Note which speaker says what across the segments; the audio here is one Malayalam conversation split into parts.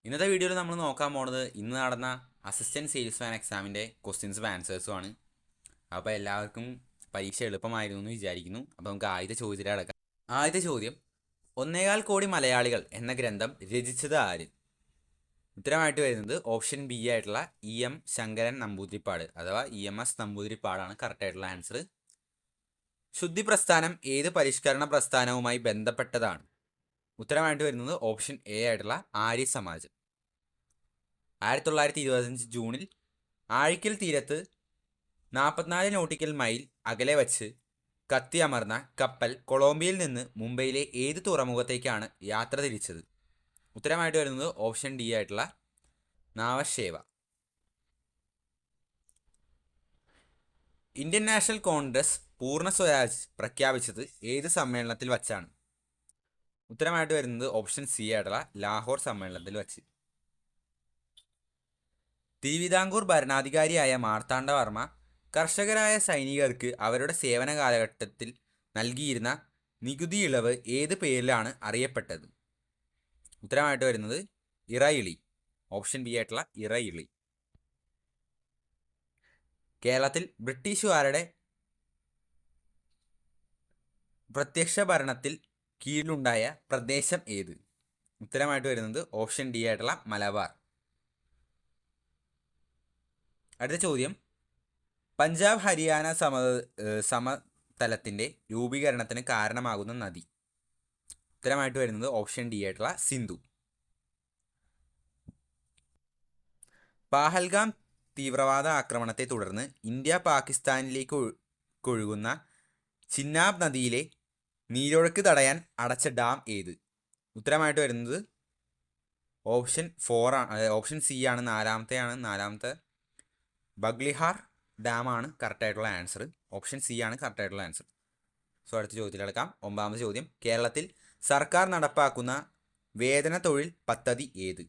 Speaker 1: ഇന്നത്തെ വീഡിയോയിൽ നമ്മൾ നോക്കാൻ പോണത് ഇന്ന് നടന്ന അസിസ്റ്റൻറ്റ് സെയിൽസ്മാൻ എക്സാമിൻ്റെ ക്വസ്റ്റ്യൻസും ആൻസേഴ്സും ആണ്. അപ്പോൾ എല്ലാവർക്കും പരീക്ഷ എളുപ്പമായിരുന്നു എന്ന് വിചാരിക്കുന്നു. അപ്പോൾ നമുക്ക് ആദ്യത്തെ ചോദ്യത്തിലേക്ക് കടക്കാം. ആദ്യത്തെ ചോദ്യം, 1.25 കോടി മലയാളികൾ എന്ന ഗ്രന്ഥം രചിച്ചത് ആര്? ഉത്തരമായിട്ട് വരുന്നത് ഓപ്ഷൻ ബി ആയിട്ടുള്ള EM ശങ്കരൻ നമ്പൂതിരിപ്പാട് അഥവാ EMS നമ്പൂതിരിപ്പാടാണ് കറക്റ്റായിട്ടുള്ള ആൻസർ. ശുദ്ധി പ്രസ്ഥാനം ഏത് പരിഷ്കരണ പ്രസ്ഥാനവുമായി ബന്ധപ്പെട്ടതാണ്? ഉത്തരമായിട്ട് വരുന്നത് ഓപ്ഷൻ എ ആയിട്ടുള്ള ആര്യ സമാജം. 1925 ജൂണിൽ ആഴിക്കൽ തീരത്ത് 44 നോട്ടിക്കൽ മൈൽ അകലെ വച്ച് കത്തിയമർന്ന കപ്പൽ കൊളംബിയയിൽ നിന്ന് മുംബൈയിലെ ഏത് തുറമുഖത്തേക്കാണ് യാത്ര തിരിച്ചത്? ഉത്തരമായിട്ട് വരുന്നത് ഓപ്ഷൻ ഡി ആയിട്ടുള്ള നാവശേവ. ഇന്ത്യൻ നാഷണൽ കോൺഗ്രസ് പൂർണ്ണ സ്വരാജ് പ്രഖ്യാപിച്ചത് ഏത് സമ്മേളനത്തിൽ വച്ചാണ്? ഉത്തരമായിട്ട് വരുന്നത് ഓപ്ഷൻ സി ആയിട്ടുള്ള ലാഹോർ സമ്മേളനത്തിൽ വച്ച്. തിരുവിതാംകൂർ ഭരണാധികാരിയായ മാർത്താണ്ഡവർമ്മ കർഷകരായ സൈനികർക്ക് അവരുടെ സേവന കാലഘട്ടത്തിൽ നൽകിയിരുന്ന നികുതി ഇളവ് ഏത് പേരിലാണ് അറിയപ്പെട്ടത്? ഉത്തരമായിട്ട് വരുന്നത് ഇറയിളി. ഓപ്ഷൻ ബി ആയിട്ടുള്ള ഇറയിളി. കേരളത്തിൽ ബ്രിട്ടീഷുകാരുടെ പ്രത്യക്ഷ ഭരണത്തിൽ കീഴിലുണ്ടായ പ്രദേശം ഏത്? ഉത്തരമായിട്ട് വരുന്നത് ഓപ്ഷൻ ഡി ആയിട്ടുള്ള മലബാർ. അടുത്ത ചോദ്യം, പഞ്ചാബ് ഹരിയാന സമതലത്തിൻ്റെ രൂപീകരണത്തിന് കാരണമാകുന്ന നദി? ഉത്തരമായിട്ട് വരുന്നത് ഓപ്ഷൻ ഡി ആയിട്ടുള്ള സിന്ധു. പാഹൽഗാം തീവ്രവാദ ആക്രമണത്തെ തുടർന്ന് ഇന്ത്യ പാകിസ്ഥാനിലേക്ക് ഒഴുകുന്ന ചിന്നാബ് നദിയിലെ നീരൊഴുക്ക് തടയാൻ അടച്ച ഡാം ഏത്? ഉത്തരമായിട്ട് വരുന്നത് ഓപ്ഷൻ 4 ആണ്, ഓപ്ഷൻ സി ആണ്, നാലാമത്തെ ബഗ്ലിഹാർ ഡാമാണ് കറക്റ്റായിട്ടുള്ള ആൻസർ. ഓപ്ഷൻ സി ആണ് കറക്റ്റായിട്ടുള്ള ആൻസർ. സോ അടുത്ത ചോദ്യത്തിലെടുക്കാം. 9ാമത്തെ ചോദ്യം, കേരളത്തിൽ സർക്കാർ നടപ്പാക്കുന്ന വേതന തൊഴിൽ പദ്ധതി ഏത്?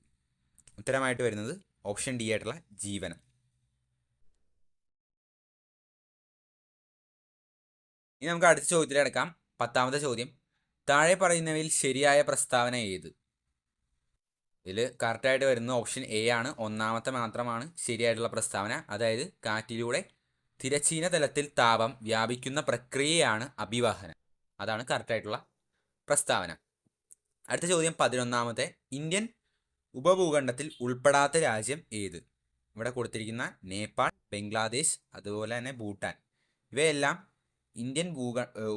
Speaker 1: ഉത്തരമായിട്ട് വരുന്നത് ഓപ്ഷൻ ഡി ആയിട്ടുള്ള ജീവനം. ഇനി നമുക്ക് അടുത്ത ചോദ്യത്തിലെടുക്കാം. 10ാമത്തെ ചോദ്യം, താഴെ പറയുന്നവയിൽ ശരിയായ പ്രസ്താവന ഏത്? ഇതിൽ കറക്റ്റായിട്ട് വരുന്നത് ഓപ്ഷൻ എ ആണ്. ഒന്നാമത്തെ മാത്രമാണ് ശരിയായിട്ടുള്ള പ്രസ്താവന. അതായത് കാറ്റിലൂടെ തിരശ്ചീന തലത്തിൽ താപം വ്യാപിക്കുന്ന പ്രക്രിയയാണ് അഭിവാഹനം. അതാണ് കറക്റ്റായിട്ടുള്ള പ്രസ്താവന. അടുത്ത ചോദ്യം 11ാമത്തെ, ഇന്ത്യൻ ഉപഭൂഖണ്ഡത്തിൽ ഉൾപ്പെടാത്ത രാജ്യം ഏത്? ഇവിടെ കൊടുത്തിരിക്കുന്ന നേപ്പാൾ, ബംഗ്ലാദേശ്, അതുപോലെ തന്നെ ഭൂട്ടാൻ, ഇവയെല്ലാം ഇന്ത്യൻ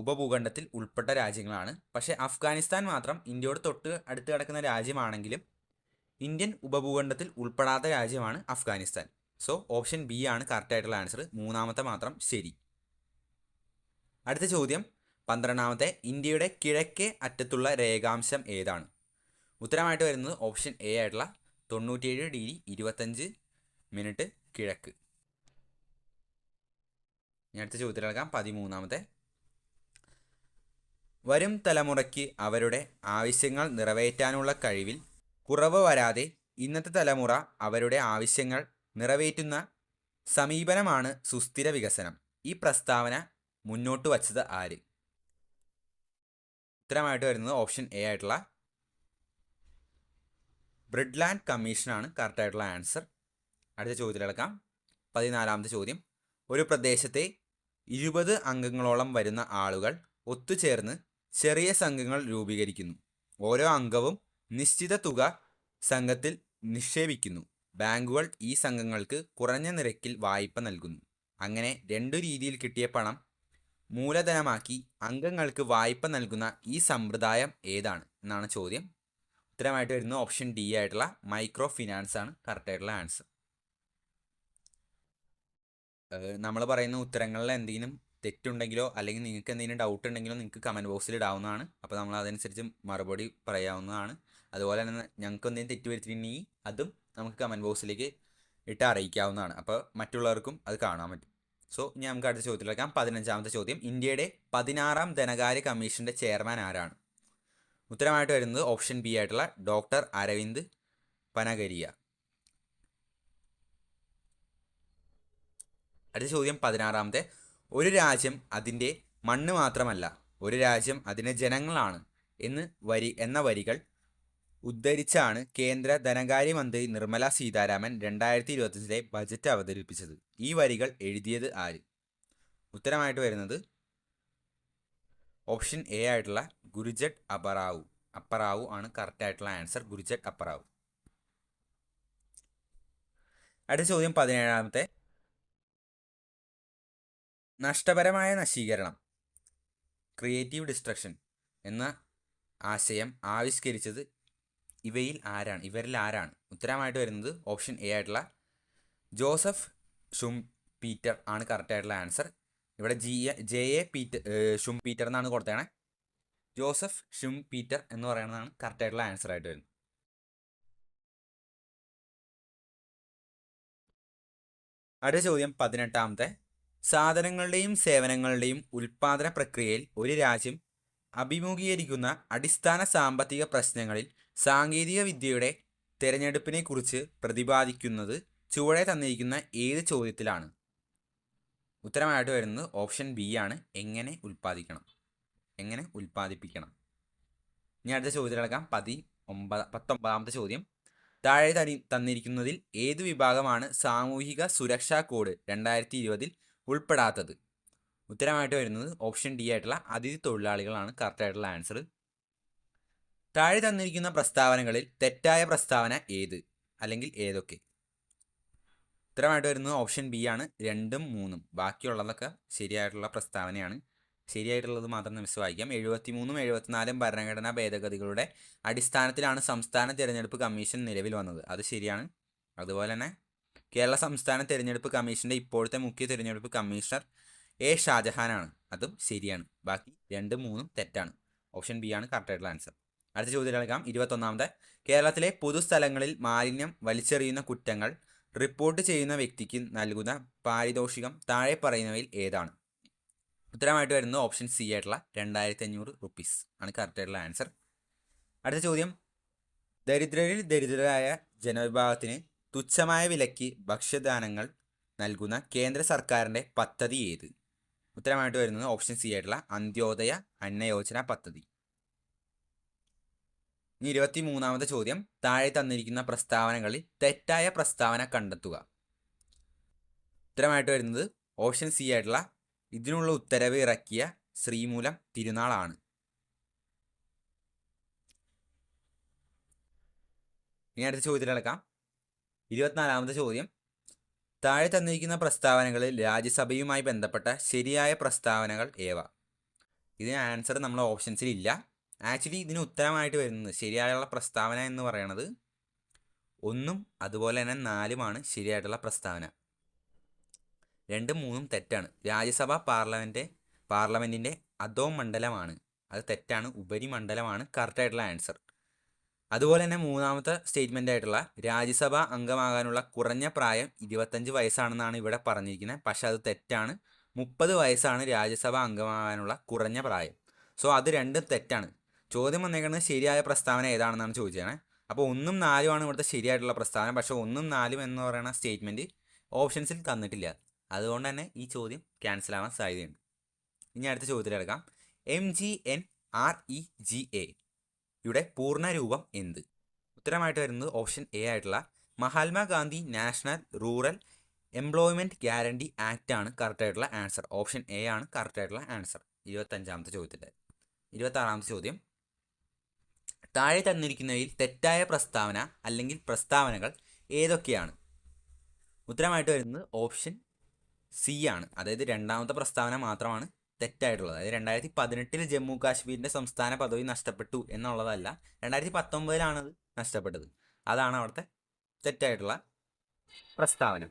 Speaker 1: ഉപഭൂഖണ്ഡത്തിൽ ഉൾപ്പെട്ട രാജ്യങ്ങളാണ്. പക്ഷേ അഫ്ഗാനിസ്ഥാൻ മാത്രം ഇന്ത്യയോട് തൊട്ട് അടുത്ത് കിടക്കുന്ന രാജ്യമാണെങ്കിലും ഇന്ത്യൻ ഉപഭൂഖണ്ഡത്തിൽ ഉൾപ്പെടാത്ത രാജ്യമാണ് അഫ്ഗാനിസ്ഥാൻ. സോ ഓപ്ഷൻ ബി ആണ് കറക്റ്റായിട്ടുള്ള ആൻസർ. 3ാമത്തെ മാത്രം ശരി. അടുത്ത ചോദ്യം 12ാമത്തെ, ഇന്ത്യയുടെ കിഴക്കേ അറ്റത്തുള്ള രേഖാംശം ഏതാണ്? ഉത്തരമായിട്ട് വരുന്നത് ഓപ്ഷൻ എ ആയിട്ടുള്ള 97 ഡിഗ്രി 25 മിനിറ്റ് കിഴക്ക്. ഇനി അടുത്ത ചോദ്യത്തിലെടുക്കാം. 13ാമത്തെ, വരും തലമുറയ്ക്ക് അവരുടെ ആവശ്യങ്ങൾ നിറവേറ്റാനുള്ള കഴിവിൽ കുറവ് വരാതെ ഇന്നത്തെ തലമുറ അവരുടെ ആവശ്യങ്ങൾ നിറവേറ്റുന്ന സമീപനമാണ് സുസ്ഥിര വികസനം. ഈ പ്രസ്താവന മുന്നോട്ട് വച്ചത് ആര്? ഉത്തരമായിട്ട് വരുന്നത് ഓപ്ഷൻ എ ആയിട്ടുള്ള ബ്രിഡ്ലാൻഡ് കമ്മീഷനാണ് കറക്റ്റായിട്ടുള്ള ആൻസർ. അടുത്ത ചോദ്യത്തിലെടുക്കാം. 14ാമത്തെ ചോദ്യം, ഒരു പ്രദേശത്തെ 20 അംഗങ്ങളോളം വരുന്ന ആളുകൾ ഒത്തുചേർന്ന് ചെറിയ സംഘങ്ങൾ രൂപീകരിക്കുന്നു. ഓരോ അംഗവും നിശ്ചിത തുക സംഘത്തിൽ നിക്ഷേപിക്കുന്നു. ബാങ്കുകൾ ഈ സംഘങ്ങൾക്ക് കുറഞ്ഞ നിരക്കിൽ വായ്പ നൽകുന്നു. അങ്ങനെ 2 രീതിയിൽ കിട്ടിയ പണം മൂലധനമാക്കി അംഗങ്ങൾക്ക് വായ്പ നൽകുന്ന ഈ സമ്പ്രദായം ഏതാണ് എന്നാണ് ചോദ്യം. ഉത്തരമായിട്ട് വരുന്നത് ഓപ്ഷൻ ഡി ആയിട്ടുള്ള മൈക്രോ ഫിനാൻസ് ആണ് കറക്റ്റായിട്ടുള്ള ആൻസർ. നമ്മൾ പറയുന്ന ഉത്തരങ്ങളിൽ എന്തെങ്കിലും തെറ്റുണ്ടെങ്കിലോ അല്ലെങ്കിൽ നിങ്ങൾക്ക് എന്തെങ്കിലും ഡൗട്ട് ഉണ്ടെങ്കിലോ നിങ്ങൾക്ക് കമൻറ്റ് ബോക്സിൽ ഇടാവുന്നതാണ്. അപ്പോൾ നമ്മൾ അതനുസരിച്ച് മറുപടി പറയാവുന്നതാണ്. അതുപോലെ തന്നെ ഞങ്ങൾക്ക് എന്തെങ്കിലും തെറ്റ് വരുത്തിയിട്ടുണ്ടെങ്കിൽ അതും നമുക്ക് കമൻറ്റ് ബോക്സിലേക്ക് ഇട്ട് അറിയിക്കാവുന്നതാണ്. അപ്പോൾ മറ്റുള്ളവർക്കും അത് കാണാൻ പറ്റും. സോ ഇനി നമുക്ക് അടുത്ത ചോദ്യത്തിലേക്കാം. 15ാമത്തെ ചോദ്യം, ഇന്ത്യയുടെ 16ാം ധനകാര്യ കമ്മീഷൻ്റെ ചെയർമാൻ ആരാണ്? ഉത്തരമായിട്ട് വരുന്നത് ഓപ്ഷൻ ബി ആയിട്ടുള്ള ഡോക്ടർ അരവിന്ദ് പനഗരിയ. അടുത്ത ചോദ്യം 16ാമത്തെ, ഒരു രാജ്യം അതിൻ്റെ മണ്ണ് മാത്രമല്ല, ഒരു രാജ്യം അതിൻ്റെ ജനങ്ങളാണ് എന്ന വരികൾ ഉദ്ധരിച്ചാണ് കേന്ദ്ര ധനകാര്യമന്ത്രി നിർമ്മല സീതാരാമൻ 2025 ബജറ്റ് അവതരിപ്പിച്ചത്. ഈ വരികൾ എഴുതിയത് ആര്? ഉത്തരമായിട്ട് വരുന്നത് ഓപ്ഷൻ എ ആയിട്ടുള്ള ഗുരുജട്ട് അപ്പറാവു ആണ് കറക്റ്റ് ആയിട്ടുള്ള ആൻസർ. ഗുരുജട്ട് അപ്പറാവു. അടുത്ത ചോദ്യം 17. നഷ്ടപരമായ നശീകരണം, ക്രിയേറ്റീവ് ഡിസ്ട്രക്ഷൻ എന്ന ആശയം ആവിഷ്കരിച്ചത് ഇവരിൽ ആരാണ്? ഉത്തരമായിട്ട് വരുന്നത് ഓപ്ഷൻ എ ആയിട്ടുള്ള ജോസഫ് ഷുംപീറ്റർ ആണ് കറക്റ്റ് ആയിട്ടുള്ള ആൻസർ. ഇവിടെ ഷുംപീറ്റർ എന്നാണ് കൊടുത്തത്. ജോസഫ് ഷുംപീറ്റർ എന്ന് പറയുന്നതാണ് കറക്റ്റ് ആയിട്ടുള്ള ആൻസർ ആയിട്ട് വരുന്നത്. അടുത്ത ചോദ്യം 18. സാധനങ്ങളുടെയും സേവനങ്ങളുടെയും ഉൽപാദന പ്രക്രിയയിൽ ഒരു രാജ്യം അഭിമുഖീകരിക്കുന്ന അടിസ്ഥാന സാമ്പത്തിക പ്രശ്നങ്ങളിൽ സാങ്കേതിക വിദ്യയുടെ തിരഞ്ഞെടുപ്പിനെക്കുറിച്ച് പ്രതിപാദിക്കുന്നത് ചുവടെ തന്നിരിക്കുന്ന ഏത് ചോദ്യത്തിലാണ്? ഉത്തരമായിട്ട് വരുന്നത് ഓപ്ഷൻ ബി ആണ്, എങ്ങനെ ഉൽപ്പാദിപ്പിക്കണം. ഇനി അടുത്ത ചോദ്യത്തിലടക്കാം. 19. ചോദ്യം. താഴെ തന്നിരിക്കുന്നതിൽ ഏതു വിഭാഗമാണ് സാമൂഹിക സുരക്ഷാ കോഡ് 2020 ഉൾപ്പെടാത്തത്? ഉത്തരമായിട്ട് വരുന്നത് ഓപ്ഷൻ ഡി ആയിട്ടുള്ള അതിഥി തൊഴിലാളികളാണ് കറക്റ്റ് ആയിട്ടുള്ള ആൻസർ. താഴെ തന്നിരിക്കുന്ന പ്രസ്താവനകളിൽ തെറ്റായ പ്രസ്താവന ഏത് അല്ലെങ്കിൽ ഏതൊക്കെ? ഉത്തരമായിട്ട് വരുന്നത് ഓപ്ഷൻ ബി ആണ്, 2ഉം 3ഉം. ബാക്കിയുള്ളതൊക്കെ ശരിയായിട്ടുള്ള പ്രസ്താവനയാണ്. ശരിയായിട്ടുള്ളത് മാത്രം മിസ് വായിക്കാം. 73ഉം 74ഉം ഭരണഘടനാ ഭേദഗതികളുടെ അടിസ്ഥാനത്തിലാണ് സംസ്ഥാന തിരഞ്ഞെടുപ്പ് കമ്മീഷൻ നിലവിൽ വന്നത്. അത് ശരിയാണ്. അതുപോലെ തന്നെ കേരള സംസ്ഥാന തിരഞ്ഞെടുപ്പ് കമ്മീഷൻ്റെ ഇപ്പോഴത്തെ മുഖ്യ തിരഞ്ഞെടുപ്പ് കമ്മീഷണർ എ ഷാജഹാനാണ്. അതും ശരിയാണ്. ബാക്കി 2ഉം 3ഉം തെറ്റാണ്. ഓപ്ഷൻ ബി ആണ് കറക്റ്റ് ആയിട്ടുള്ള ആൻസർ. അടുത്ത ചോദ്യത്തിലേക്കാം. 21. കേരളത്തിലെ പൊതുസ്ഥലങ്ങളിൽ മാലിന്യം വലിച്ചെറിയുന്ന കുറ്റങ്ങൾ റിപ്പോർട്ട് ചെയ്യുന്ന വ്യക്തിക്ക് നൽകുന്ന പാരിതോഷികം താഴെ പറയുന്നവയിൽ ഏതാണ്? ഉത്തരമായിട്ട് വരുന്നത് ഓപ്ഷൻ സി ആയിട്ടുള്ള 2500 റുപ്പീസ് ആണ് കറക്റ്റ് ആയിട്ടുള്ള ആൻസർ. അടുത്ത ചോദ്യം. ദരിദ്രരിൽ ദരിദ്രരായ ജനവിഭാഗത്തിന് തുച്ഛമായ വിലയ്ക്ക് ഭക്ഷ്യധാന്യങ്ങൾ നൽകുന്ന കേന്ദ്ര സർക്കാരിൻ്റെ പദ്ധതി ഏത്? ഉത്തരമായിട്ട് വരുന്നത് ഓപ്ഷൻ സി ആയിട്ടുള്ള അന്ത്യോദയ അന്ന യോജന പദ്ധതി. ഇനി 23. ചോദ്യം. താഴെ തന്നിരിക്കുന്ന പ്രസ്താവനകളിൽ തെറ്റായ പ്രസ്താവന കണ്ടെത്തുക. ഉത്തരമായിട്ട് വരുന്നത് ഓപ്ഷൻ സി ആയിട്ടുള്ള ഇതിനുള്ള ഉത്തരവ് ഇറക്കിയ ശ്രീമൂലം തിരുനാളാണ്. ഇനി അടുത്ത ചോദ്യത്തിലടക്കാം. 24. ചോദ്യം. താഴെ തന്നിരിക്കുന്ന പ്രസ്താവനകളിൽ രാജ്യസഭയുമായി ബന്ധപ്പെട്ട ശരിയായ പ്രസ്താവനകൾ ഏവ? ഇതിന് ആൻസർ നമ്മളെ ഓപ്ഷൻസിൽ ഇല്ല. ആക്ച്വലി ഇതിന് ഉത്തരമായിട്ട് വരുന്നത് ശരിയായുള്ള പ്രസ്താവന എന്ന് പറയുന്നത് 1ഉം അതുപോലെ തന്നെ 4ഉമാണ് ശരിയായിട്ടുള്ള പ്രസ്താവന. 2ഉം 3ഉം തെറ്റാണ്. രാജ്യസഭ പാർലമെൻറ്റിൻ്റെ അധോ മണ്ഡലമാണ്, അത് തെറ്റാണ്. ഉപരിമണ്ഡലമാണ് കറക്റ്റ് ആയിട്ടുള്ള ആൻസർ. അതുപോലെ തന്നെ 3ാമത്തെ സ്റ്റേറ്റ്മെൻ്റ് ആയിട്ടുള്ള രാജ്യസഭ അംഗമാകാനുള്ള കുറഞ്ഞ പ്രായം 25 വയസ്സാണെന്നാണ് ഇവിടെ പറഞ്ഞിരിക്കുന്നത്. പക്ഷെ അത് തെറ്റാണ്. 30 വയസ്സാണ് രാജ്യസഭ അംഗമാകാനുള്ള കുറഞ്ഞ പ്രായം. സോ അത് രണ്ടും തെറ്റാണ്. ചോദ്യം വന്നേക്കുന്നത് ശരിയായ പ്രസ്താവന ഏതാണെന്നാണ് ചോദിച്ചത്. അപ്പോൾ 1ഉം 4ഉമാണ് ഇവിടുത്തെ ശരിയായിട്ടുള്ള പ്രസ്താവന. പക്ഷേ 1ഉം 4ഉം എന്ന് പറയുന്ന സ്റ്റേറ്റ്മെൻറ്റ് ഓപ്ഷൻസിൽ തന്നിട്ടില്ല. അതുകൊണ്ട് തന്നെ ഈ ചോദ്യം ക്യാൻസൽ ആവാൻ സാധ്യതയുണ്ട്. ഇനി അടുത്ത ചോദ്യത്തിലെടുക്കാം. MGNREGA യുടെ പൂർണ്ണ രൂപം എന്ത്? ഉത്തരമായിട്ട് വരുന്നത് ഓപ്ഷൻ എ ആയിട്ടുള്ള Mahatma Gandhi national rural employment guarantee act ആണ് കറക്റ്റ് ആയിട്ടുള്ള ആൻസർ. ഓപ്ഷൻ എ ആണ് കറക്റ്റ് ആയിട്ടുള്ള ആൻസർ. 25. ചോദ്യത്തിൻ്റെ 26. ചോദ്യം. താഴെ തന്നിരിക്കുന്നവയിൽ തെറ്റായ പ്രസ്താവന അല്ലെങ്കിൽ പ്രസ്താവനകൾ ഏതൊക്കെയാണ്? ഉത്തരമായിട്ട് വരുന്നത് ഓപ്ഷൻ സി ആണ്. അതായത് 2ാമത്തെ പ്രസ്താവന മാത്രമാണ് തെറ്റായിട്ടുള്ളത്. അതായത് 2018 ജമ്മു കാശ്മീരിൻ്റെ സംസ്ഥാന പദവി നഷ്ടപ്പെട്ടു എന്നുള്ളതല്ല, 2019 നഷ്ടപ്പെട്ടത്. അതാണ് അവിടുത്തെ തെറ്റായിട്ടുള്ള പ്രസ്താവന.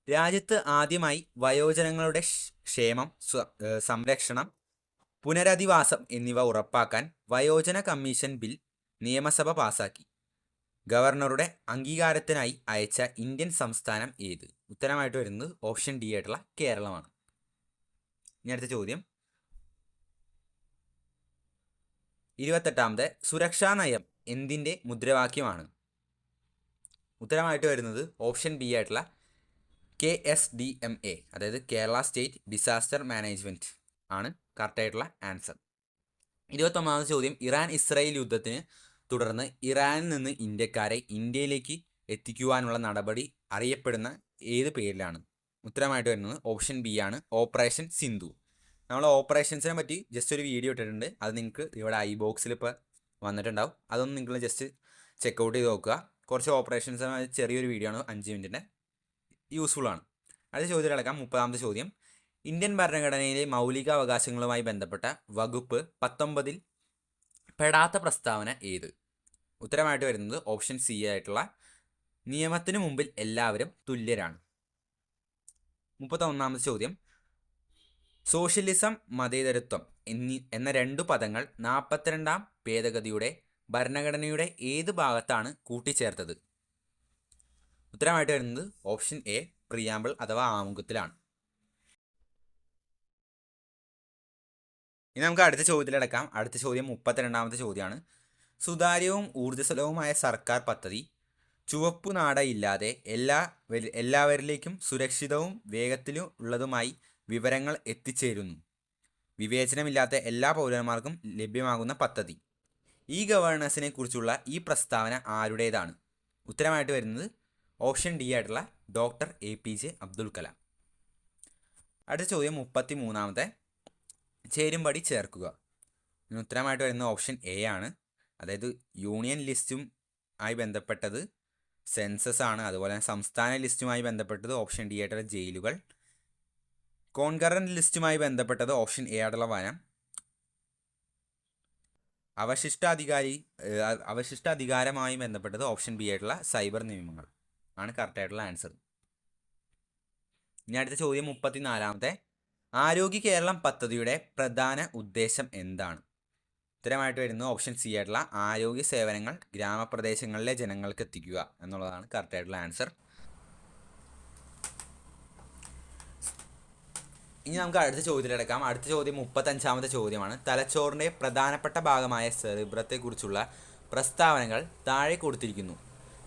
Speaker 1: രാജ്യത്ത് ആദ്യമായി വയോജനങ്ങളുടെ ക്ഷേമം, സംരക്ഷണം, പുനരധിവാസം എന്നിവ ഉറപ്പാക്കാൻ വയോജന കമ്മീഷൻ ബിൽ നിയമസഭ പാസാക്കി. ഗവർണറുടെ അംഗീകാരത്തിനായി അയച്ച ഇന്ത്യൻ സംസ്ഥാനം ഏത്? ഉത്തരമായിട്ട് വരുന്നത് ഓപ്ഷൻ ഡി ആയിട്ടുള്ള കേരളമാണ്. ഇനി അടുത്ത ചോദ്യം. 28. സുരക്ഷാ നയം എന്തിൻ്റെ മുദ്രാവാക്യമാണ്? ഉത്തരമായിട്ട് വരുന്നത് ഓപ്ഷൻ ബി ആയിട്ടുള്ള KSDMA, അതായത് കേരള സ്റ്റേറ്റ് ഡിസാസ്റ്റർ മാനേജ്മെൻറ്റ് ആണ് കറക്റ്റ് ആയിട്ടുള്ള ആൻസർ. 29. ചോദ്യം. ഇറാൻ ഇസ്രായേൽ യുദ്ധത്തിന് തുടർന്ന് ഇറാനിൽ നിന്ന് ഇന്ത്യക്കാരെ ഇന്ത്യയിലേക്ക് എത്തിക്കുവാനുള്ള നടപടി അറിയപ്പെടുന്ന ഏത് പേരിലാണ്? ഉത്തരമായിട്ട് വരുന്നത് ഓപ്ഷൻ ബി ആണ്, ഓപ്പറേഷൻ സിന്ധു. നമ്മൾ ഓപ്പറേഷൻസിനെ പറ്റി ജസ്റ്റ് ഒരു വീഡിയോ ഇട്ടിട്ടുണ്ട്. അത് നിങ്ങൾക്ക് ഇവിടെ ഐ ബോക്സിൽ ഇപ്പോൾ വന്നിട്ടുണ്ടാവും. അതൊന്ന് നിങ്ങൾ ജസ്റ്റ് ചെക്കൗട്ട് ചെയ്ത് നോക്കുക. കുറച്ച് ഓപ്പറേഷൻസ് ചെറിയൊരു വീഡിയോ ആണ്, 5 മിനിറ്റിൻ്റെ, യൂസ്ഫുൾ ആണ്. അടുത്ത ചോദ്യം കിടക്കാം. 30ാമത്തെ ചോദ്യം. ഇന്ത്യൻ ഭരണഘടനയിലെ മൗലിക അവകാശങ്ങളുമായി ബന്ധപ്പെട്ട വകുപ്പ് 19 പെടാത്ത പ്രസ്താവന ഏത്? ഉത്തരമായിട്ട് വരുന്നത് ഓപ്ഷൻ സി ആയിട്ടുള്ള നിയമത്തിനു മുമ്പിൽ എല്ലാവരും തുല്യരാണ്. 31ാമത്തെ ചോദ്യം. സോഷ്യലിസം, മതേതരത്വം എന്ന 2 പദങ്ങൾ 42ാം ഭേദഗതിയുടെ ഭരണഘടനയുടെ ഏത് ഭാഗത്താണ് കൂട്ടിച്ചേർത്തത്? ഉത്തരമായിട്ട് വരുന്നത് ഓപ്ഷൻ എ പ്രിയാമ്പിൾ അഥവാ ആമുഖത്തിലാണ്. ഇനി നമുക്ക് അടുത്ത ചോദ്യത്തിലടക്കാം. അടുത്ത ചോദ്യം 32ാമത്തെ ചോദ്യമാണ്. സുതാര്യവും ഊർജ്ജസ്വലവുമായ സർക്കാർ പദ്ധതി ചുവപ്പു നാട ഇല്ലാതെ എല്ലാവരിലേക്കും സുരക്ഷിതവും വേഗത്തിലും ഉള്ളതുമായി വിവരങ്ങൾ എത്തിച്ചേരുന്നു. വിവേചനമില്ലാത്ത എല്ലാ പൗരന്മാർക്കും ലഭ്യമാകുന്ന പദ്ധതി. ഈ ഗവേണൻസിനെ കുറിച്ചുള്ള ഈ പ്രസ്താവന ആരുടേതാണ്? ഉത്തരമായിട്ട് വരുന്നത് ഓപ്ഷൻ ഡി ആയിട്ടുള്ള ഡോക്ടർ APJ അബ്ദുൽ കലാം. അടുത്ത ചോദ്യം 33ാമത്തെ. ചേരുംപടി ചേർക്കുക. ഉത്തരമായിട്ട് വരുന്നത് ഓപ്ഷൻ എ ആണ്. അതായത് യൂണിയൻ ലിസ്റ്റും ആയി ബന്ധപ്പെട്ടത് സെൻസസ് ആണ്. അതുപോലെ തന്നെ സംസ്ഥാന ലിസ്റ്റുമായി ബന്ധപ്പെട്ടത് ഓപ്ഷൻ ഡി ആയിട്ടുള്ള ജയിലുകൾ. കോൺകറന്റ് ലിസ്റ്റുമായി ബന്ധപ്പെട്ടത് ഓപ്ഷൻ എ ആയിട്ടുള്ള വനം. അവശിഷ്ടാധികാരമായി ബന്ധപ്പെട്ടത് ഓപ്ഷൻ ബി ആയിട്ടുള്ള സൈബർ നിയമങ്ങൾ ആണ് കറക്റ്റായിട്ടുള്ള ആൻസർ. ഇനി അടുത്ത ചോദ്യം 34ാമത്തെ. ആരോഗ്യ കേരളം പദ്ധതിയുടെ പ്രധാന ഉദ്ദേശം എന്താണ്? ഉത്തരമായിട്ട് വരുന്നത് ഓപ്ഷൻ സി ആയിട്ടുള്ള ആരോഗ്യ സേവനങ്ങൾ ഗ്രാമപ്രദേശങ്ങളിലെ ജനങ്ങൾക്ക് എത്തിക്കുക എന്നുള്ളതാണ് കറക്റ്റായിട്ടുള്ള ആൻസർ. ഇനി നമുക്ക് അടുത്ത ചോദ്യത്തിലെടുക്കാം. അടുത്ത ചോദ്യം 35ാമത്തെ ചോദ്യമാണ്. തലച്ചോറിൻ്റെ പ്രധാനപ്പെട്ട ഭാഗമായ സെറിബ്രത്തെക്കുറിച്ചുള്ള പ്രസ്താവനകൾ താഴെ കൊടുത്തിരിക്കുന്നു.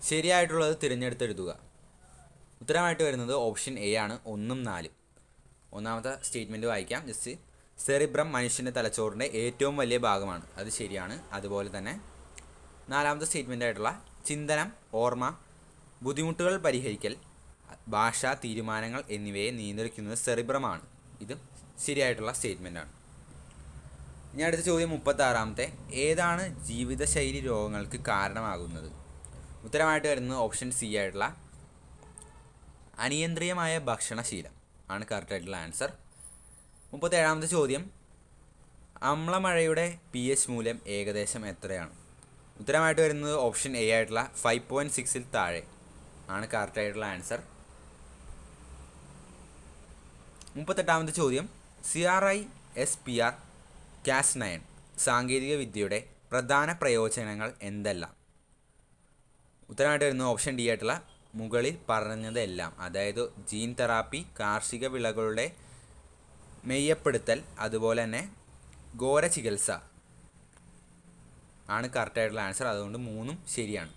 Speaker 1: ശരിയായിട്ടുള്ളത് തിരഞ്ഞെടുത്തെഴുതുക. ഉത്തരമായിട്ട് വരുന്നത് ഓപ്ഷൻ എ ആണ്, 1ഉം 4ഉം. ഒന്നാമത്തെ സ്റ്റേറ്റ്മെൻറ്റ് വായിക്കാം ജസ്റ്റ്. സെറിബ്രം മനുഷ്യൻ്റെ തലച്ചോറിൻ്റെ ഏറ്റവും വലിയ ഭാഗമാണ്, അത് ശരിയാണ്. അതുപോലെ തന്നെ 4ാമത്തെ സ്റ്റേറ്റ്മെൻ്റ് ആയിട്ടുള്ള ചിന്തനം, ഓർമ്മ, ബുദ്ധിമുട്ടുകൾ പരിഹരിക്കൽ, ഭാഷ, തീരുമാനങ്ങൾ എന്നിവയെ നിയന്ത്രിക്കുന്നത് സെറിബ്രമാണ്, ഇത് ശരിയായിട്ടുള്ള സ്റ്റേറ്റ്മെൻറ്റാണ്. ഇനി അടുത്ത ചോദ്യം 36ാമത്തെ. ഏതാണ് ജീവിതശൈലി രോഗങ്ങൾക്ക് കാരണമാകുന്നത്? ഉത്തരമായിട്ട് വരുന്നത് ഓപ്ഷൻ സി ആയിട്ടുള്ള അനിയന്ത്രിതമായ ഭക്ഷണശീലം ആണ് കറക്റ്റായിട്ടുള്ള ആൻസർ. 37ാമത്തെ ചോദ്യം. അമ്ലമഴയുടെ pH മൂല്യം ഏകദേശം എത്രയാണ്? ഉത്തരമായിട്ട് വരുന്നത് ഓപ്ഷൻ എ ആയിട്ടുള്ള 5.6ൽ താഴെ ആണ് കറക്റ്റായിട്ടുള്ള ആൻസർ. 38ാമത്തെ ചോദ്യം. CRISPR Cas9 സാങ്കേതിക വിദ്യയുടെ പ്രധാന പ്രയോജനങ്ങൾ എന്തെല്ലാം? ഉത്തരമായിട്ട് വരുന്നത് ഓപ്ഷൻ ഡി ആയിട്ടുള്ള മുകളിൽ പറഞ്ഞതെല്ലാം. അതായത് ജീൻ തെറാപ്പി, കാർഷിക വിളകളുടെ മെയ്യപ്പെടുത്തൽ, അതുപോലെ തന്നെ ഘോര ചികിത്സ ആണ് കറക്റ്റായിട്ടുള്ള ആൻസർ. അതുകൊണ്ട് 3ഉം ശരിയാണ്.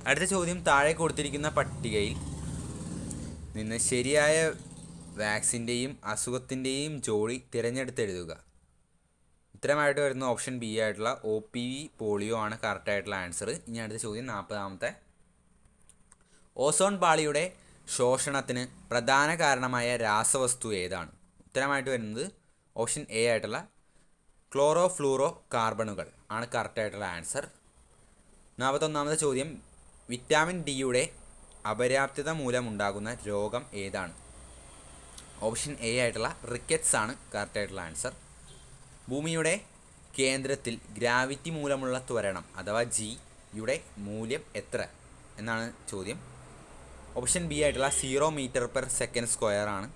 Speaker 1: അടുത്ത ചോദ്യം. താഴെ കൊടുത്തിരിക്കുന്ന പട്ടികയിൽ നിന്ന് ശരിയായ വാക്സിൻ്റെയും അസുഖത്തിൻ്റെയും ജോഡി തിരഞ്ഞെടുത്തെഴുതുക. ഉത്തരമായിട്ട് വരുന്ന ഓപ്ഷൻ ബി ആയിട്ടുള്ള OPV പോളിയോ ആണ് കറക്റ്റായിട്ടുള്ള ആൻസർ. ഇനി അടുത്ത ചോദ്യം 40ാമത്തെ. ഓസോൺ പാളിയുടെ ശോഷണത്തിന് പ്രധാന കാരണമായ രാസവസ്തു ഏതാണ്? ഉത്തരമായിട്ട് വരുന്നത് ഓപ്ഷൻ എ ആയിട്ടുള്ള ക്ലോറോഫ്ലൂറോ കാർബണുകൾ ആണ് കറക്റ്റായിട്ടുള്ള ആൻസർ. 41ാമത്തെ ചോദ്യം. വിറ്റാമിൻ ഡിയുടെ അപര്യാപ്തത മൂലമുണ്ടാകുന്ന രോഗം ഏതാണ്? ഓപ്ഷൻ എ ആയിട്ടുള്ള റിക്കറ്റ്സ് ആണ് കറക്റ്റായിട്ടുള്ള ആൻസർ. ഭൂമിയുടെ കേന്ദ്രത്തിൽ ഗ്രാവിറ്റി മൂലമുള്ള ത്വരണം അഥവാ ജിയുടെ മൂല്യം എത്ര എന്നാണ് ചോദ്യം. ഓപ്ഷൻ ബി ആയിട്ടുള്ള 0 മീറ്റർ/സെക്കൻഡ് ആണ്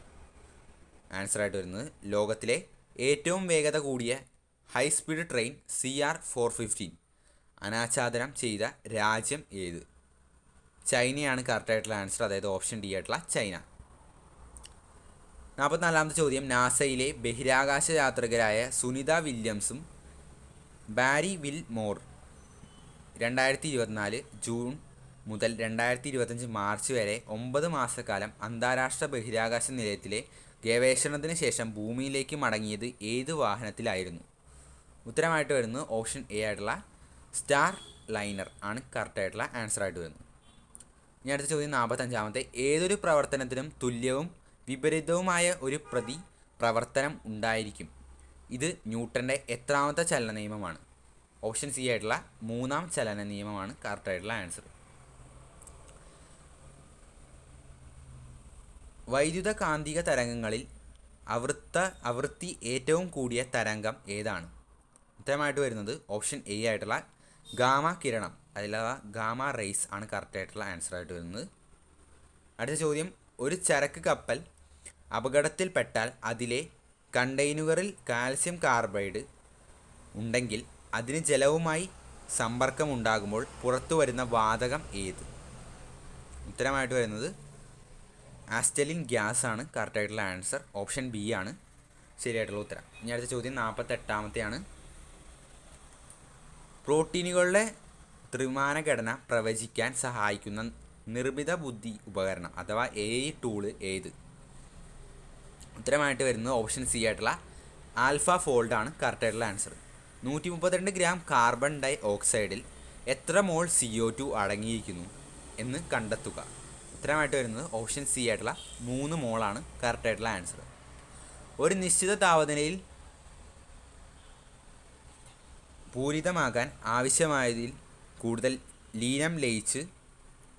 Speaker 1: ആൻസറായിട്ട് വരുന്നത്. ലോകത്തിലെ ഏറ്റവും വേഗത കൂടിയ ഹൈ സ്പീഡ് ട്രെയിൻ CR415 അനാച്ഛാദനം ചെയ്ത രാജ്യം ഏത്? ചൈനയാണ് കറക്റ്റായിട്ടുള്ള ആൻസർ. അതായത് ഓപ്ഷൻ ഡി ആയിട്ടുള്ള ചൈന. 44ാമത്തെ ചോദ്യം. നാസയിലെ ബഹിരാകാശ യാത്രികരായ സുനിത വില്യംസും ബാരി വിൽമോർ 2024 ജൂൺ മുതൽ 2025 മാർച്ച് വരെ 9 മാസക്കാലം അന്താരാഷ്ട്ര ബഹിരാകാശ നിലയത്തിലെ ഗവേഷണത്തിന് ശേഷം ഭൂമിയിലേക്ക് മടങ്ങിയത് ഏത് വാഹനത്തിലായിരുന്നു? ഉത്തരമായിട്ട് വരുന്നത് ഓപ്ഷൻ എ ആയിട്ടുള്ള സ്റ്റാർ ലൈനർ ആണ് കറക്റ്റായിട്ടുള്ള ആൻസർ ആയിട്ട് വരുന്നത്. ഇനി അടുത്ത ചോദ്യം 45. ഏതൊരു പ്രവർത്തനത്തിനും തുല്യവും വിപരീതവുമായ ഒരു പ്രവർത്തനം ഉണ്ടായിരിക്കും. ഇത് ന്യൂട്ടൻ്റെ എത്രാമത്തെ ചലന നിയമമാണ്? ഓപ്ഷൻ സി ആയിട്ടുള്ള 3-ാം ചലന നിയമമാണ് കറക്റ്റായിട്ടുള്ള ആൻസർ. വൈദ്യുത കാന്തിക തരംഗങ്ങളിൽ ആവൃത്തി ഏറ്റവും കൂടിയ തരംഗം ഏതാണ്? ഉത്തരമായിട്ട് വരുന്നത് ഓപ്ഷൻ എ ആയിട്ടുള്ള ഗാമ കിരണം അഥവാ ഗാമ റേസ് ആണ് കറക്റ്റായിട്ടുള്ള ആൻസർ ആയിട്ട് വരുന്നത്. അടുത്ത ചോദ്യം, ഒരു ചരക്ക് കപ്പൽ അപകടത്തിൽപ്പെട്ടാൽ അതിലെ കണ്ടെയ്നറുകളിൽ കാൽസ്യം കാർബൈഡ് ഉണ്ടെങ്കിൽ അതിന് ജലവുമായി സമ്പർക്കമുണ്ടാകുമ്പോൾ പുറത്തു വരുന്ന വാതകം ഏത്? ഉത്തരമായിട്ട് വരുന്നത് ആസ്റ്റലിൻ ഗ്യാസ് ആണ് കറക്റ്റായിട്ടുള്ള ആൻസർ. ഓപ്ഷൻ ബി ആണ് ശരിയായിട്ടുള്ള ഉത്തരം. ഇനി അടുത്ത ചോദ്യം 48-ാമത്തെയാണ്. പ്രോട്ടീനുകളുടെ ത്രിമാന ഘടന പ്രവചിക്കാൻ സഹായിക്കുന്ന നിർമ്മിത ബുദ്ധി ഉപകരണം അഥവാ AI ടൂള് ഏത്? ഉത്തരമായിട്ട് വരുന്നത് ഓപ്ഷൻ സി ആയിട്ടുള്ള ആൽഫ ഫോൾഡ് ആണ് കറക്റ്റായിട്ടുള്ള ആൻസർ. 132 ഗ്രാം കാർബൺ ഡൈ ഓക്സൈഡിൽ എത്ര മോൾ CO2 അടങ്ങിയിരിക്കുന്നു എന്ന് കണ്ടെത്തുക. ഉത്തരമായിട്ട് വരുന്നത് ഓപ്ഷൻ സി ആയിട്ടുള്ള 3 മോളാണ് കറക്റ്റായിട്ടുള്ള ആൻസർ. ഒരു നിശ്ചിത താപനിലയിൽ പൂരിതമാകാൻ ആവശ്യമായതിൽ കൂടുതൽ ലീനം ലയിച്ച്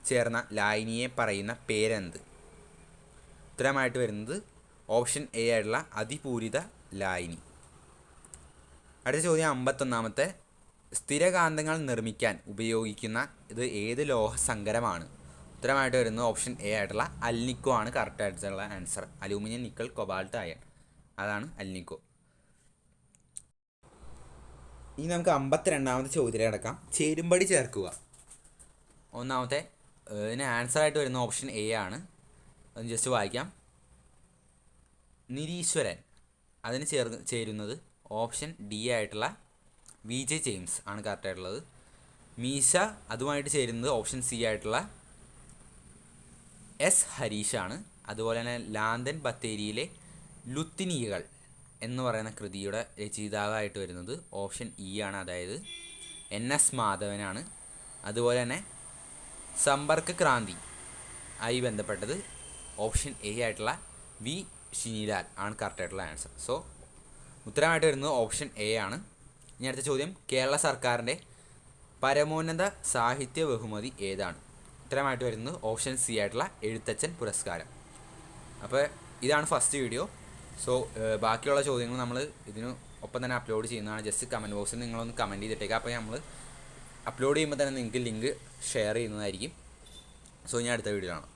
Speaker 1: ചേർന്ന ലായനിയെ പറയുന്ന പേരെന്ത്? ഉത്തരമായിട്ട് വരുന്നത് ഓപ്ഷൻ എ ആയിട്ടുള്ള അതിപൂരിത ലായനി. അടുത്ത ചോദ്യം 51-ാമത്തെ. സ്ഥിരകാന്തങ്ങൾ നിർമ്മിക്കാൻ ഉപയോഗിക്കുന്ന ഇത് ഏത് ലോഹസങ്കരമാണ്? ഉത്തരമായിട്ട് വരുന്നത് ഓപ്ഷൻ എ ആയിട്ടുള്ള അൽനിക്കോ ആണ് കറക്റ്റായിട്ടുള്ള answer. Aluminium, nickel, cobalt, iron അതാണ് അൽനിക്കോ. ഇനി നമുക്ക് 52-ാമത്തെ ചോദ്യത്തിലേക്ക് കിടക്കാം. ചേരുംപടി ചേർക്കുക. ഒന്നാമത്തെ ഇതിന് ആൻസർ ആയിട്ട് വരുന്ന ഓപ്ഷൻ എ ആണ്. അത് ജസ്റ്റ് വായിക്കാം. നിരീശ്വരൻ അതിന് ചേരുന്നത് ഓപ്ഷൻ ഡി ആയിട്ടുള്ള VJ ജെയിംസ് ആണ് കറക്റ്റായിട്ടുള്ളത്. മീശ അതുമായിട്ട് ചേരുന്നത് ഓപ്ഷൻ സി ആയിട്ടുള്ള S ഹരീഷാണ്. അതുപോലെ തന്നെ ലാന്തൻ ബത്തേരിയിലെ ലുത്തിനികൾ എന്ന് പറയുന്ന കൃതിയുടെ രചയിതാവായിട്ട് വരുന്നത് ഓപ്ഷൻ ഇ ആണ്, അതായത് NS മാധവനാണ്. അതുപോലെ തന്നെ സമ്പർക്ക് ക്രാന്തി ആയി ബന്ധപ്പെട്ടത് ഓപ്ഷൻ എ ആയിട്ടുള്ള വി ഷിനിലാൽ ആണ് കറക്റ്റായിട്ടുള്ള ആൻസർ. സോ ഉത്തരമായിട്ട് വരുന്നത് ഓപ്ഷൻ എ ആണ്. ഇനി അടുത്ത ചോദ്യം, കേരള സർക്കാരിൻ്റെ പരമോന്നത സാഹിത്യ ബഹുമതി ഏതാണ്? ഉത്തരമായിട്ട് വരുന്നത് ഓപ്ഷൻ സി ആയിട്ടുള്ള എഴുത്തച്ഛൻ പുരസ്കാരം. അപ്പോൾ ഇതാണ് ഫസ്റ്റ് വീഡിയോ. സോ ബാക്കിയുള്ള ചോദ്യങ്ങൾ നമ്മൾ ഇതിന് ഒപ്പം തന്നെ അപ്ലോഡ് ചെയ്യുന്നതാണ്. ജസ്റ്റ് കമൻറ്റ് ബോക്സിൽ നിങ്ങളൊന്ന് കമൻറ്റ് ചെയ്തിട്ടേക്കുക. അപ്പോൾ നമ്മൾ അപ്ലോഡ് ചെയ്യുമ്പോൾ തന്നെ നിങ്ങൾക്ക് ലിങ്ക് ഷെയർ ചെയ്യുന്നതായിരിക്കും. സോ ഇനി അടുത്ത വീഡിയോ ആണ്.